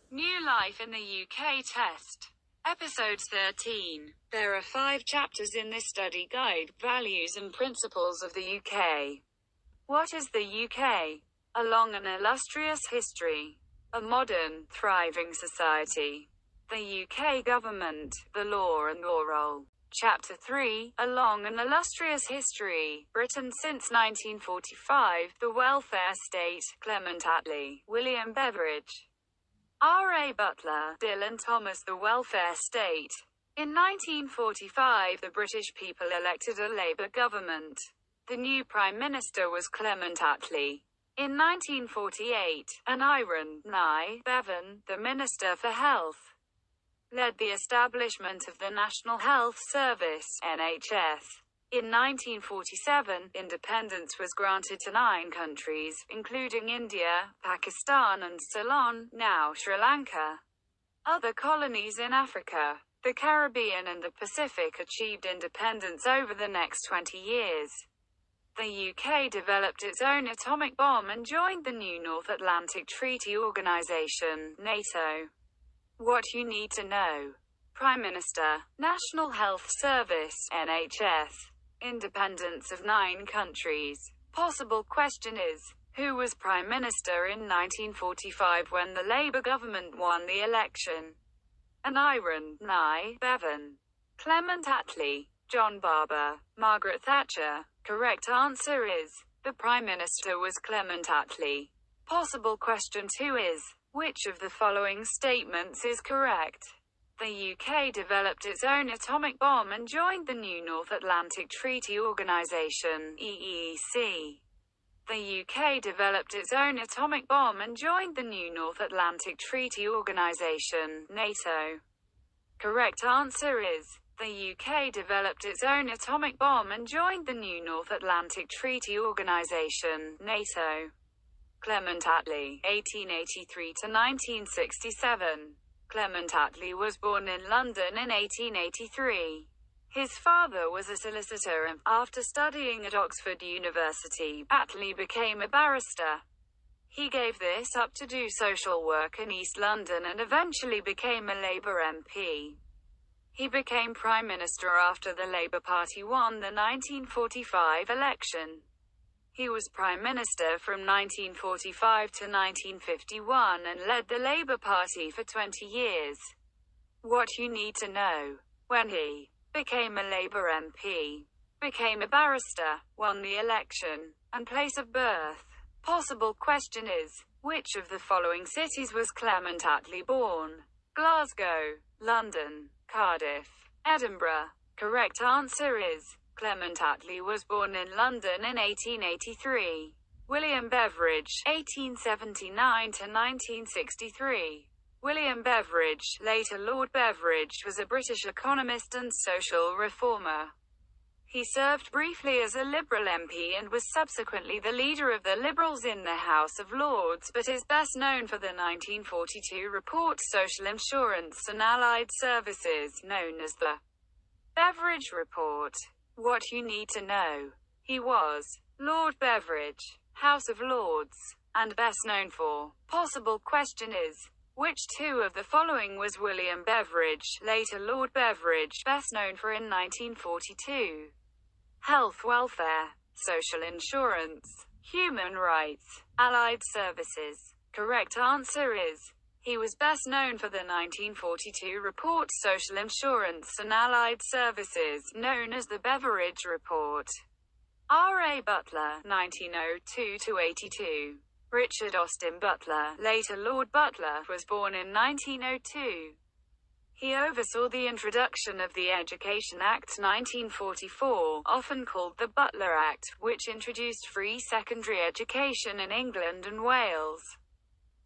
New Life in the UK Test. Episode 13. There are 5 chapters in this study guide, Values and Principles of the UK. What is the UK? A long and illustrious history. A modern, thriving society. The UK government, the law and law role. Chapter 3, A long and illustrious history, Britain since 1945, the welfare state, Clement Attlee, William Beveridge. R.A. Butler, Dylan Thomas. The welfare state. In 1945, the British people elected a Labour government. The new Prime Minister was Clement Attlee. In 1948, Aneurin Nye Bevan, the Minister for Health, led the establishment of the National Health Service (NHS). In 1947, independence was granted to 9 countries, including India, Pakistan and Ceylon, now Sri Lanka. Other colonies in Africa, the Caribbean and the Pacific achieved independence over the next 20 years. The UK developed its own atomic bomb and joined the new North Atlantic Treaty Organization, NATO. What you need to know. Prime Minister, National Health Service, NHS. Independence of 9 countries. Possible question is, who was Prime Minister in 1945 when the Labour government won the election? Aneurin Nye Bevan, Clement Attlee, John Barber, Margaret Thatcher. Correct answer is, the Prime Minister was Clement Attlee. Possible question 2 is, which of the following statements is correct? The UK developed its own atomic bomb and joined the new North Atlantic Treaty Organization, EEC. The UK developed its own atomic bomb and joined the new North Atlantic Treaty Organization, NATO. Correct answer is, the UK developed its own atomic bomb and joined the new North Atlantic Treaty Organization, NATO. Clement Attlee, 1883 to 1967. Clement Attlee was born in London in 1883. His father was a solicitor and, after studying at Oxford University, Attlee became a barrister. He gave this up to do social work in East London and eventually became a Labour MP. He became Prime Minister after the Labour Party won the 1945 election. He was Prime Minister from 1945 to 1951 and led the Labour Party for 20 years. What you need to know. When he became a Labour MP, became a barrister, won the election, and place of birth. Possible question is, which of the following cities was Clement Attlee born? Glasgow, London, Cardiff, Edinburgh. Correct answer is, Clement Attlee was born in London in 1883. William Beveridge, 1879 to 1963. William Beveridge, later Lord Beveridge, was a British economist and social reformer. He served briefly as a Liberal MP and was subsequently the leader of the Liberals in the House of Lords, but is best known for the 1942 report Social Insurance and Allied Services, known as the Beveridge Report. What you need to know. He was Lord Beveridge, House of Lords, and best known for. Possible question is, which 2 of the following was William Beveridge, later Lord Beveridge, best known for in 1942? Health, welfare, social insurance, human rights, allied services. Correct answer is, he was best known for the 1942 report Social Insurance and Allied Services, known as the Beveridge Report. R.A. Butler, 1902–82. Richard Austin Butler, later Lord Butler, was born in 1902. He oversaw the introduction of the Education Act 1944, often called the Butler Act, which introduced free secondary education in England and Wales.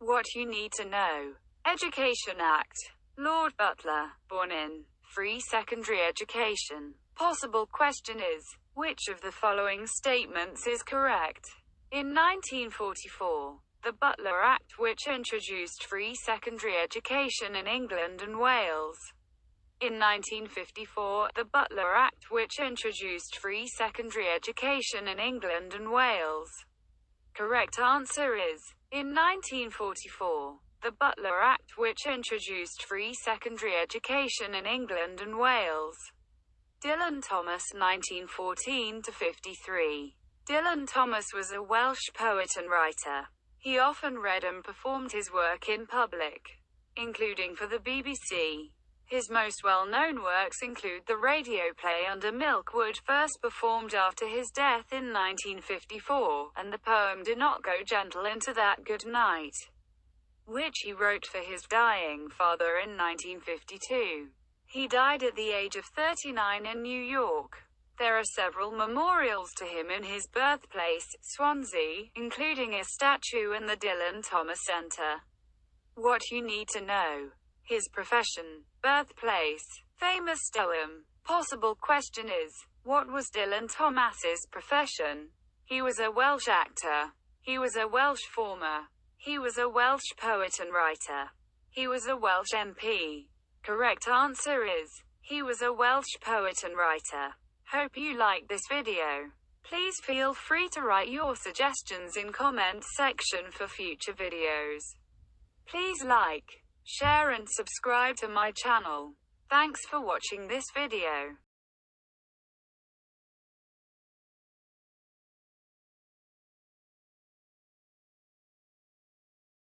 What you need to know. Education Act. Lord Butler, born in. Free secondary education. Possible question is, which of the following statements is correct? In 1944, the Butler Act, which introduced free secondary education in England and Wales. In 1954, the Butler Act, which introduced free secondary education in England and Wales. Correct answer is, in 1944. the Butler Act, which introduced free secondary education in England and Wales. Dylan Thomas, 1914–53. Dylan Thomas was a Welsh poet and writer. He often read and performed his work in public, including for the BBC. His most well-known works include the radio play Under Milkwood, first performed after his death in 1954, and the poem Do Not Go Gentle Into That Good Night, which he wrote for his dying father in 1952. He died at the age of 39 in New York. There are several memorials to him in his birthplace, Swansea, including a statue in the Dylan Thomas Centre. What you need to know. His profession. Birthplace. Famous poem. Possible question is, what was Dylan Thomas's profession? He was a Welsh actor. He was a Welsh farmer. He was a Welsh poet and writer. He was a Welsh MP. Correct answer is, he was a Welsh poet and writer. Hope you liked this video. Please feel free to write your suggestions in comment section for future videos. Please like, share and subscribe to my channel. Thanks for watching this video.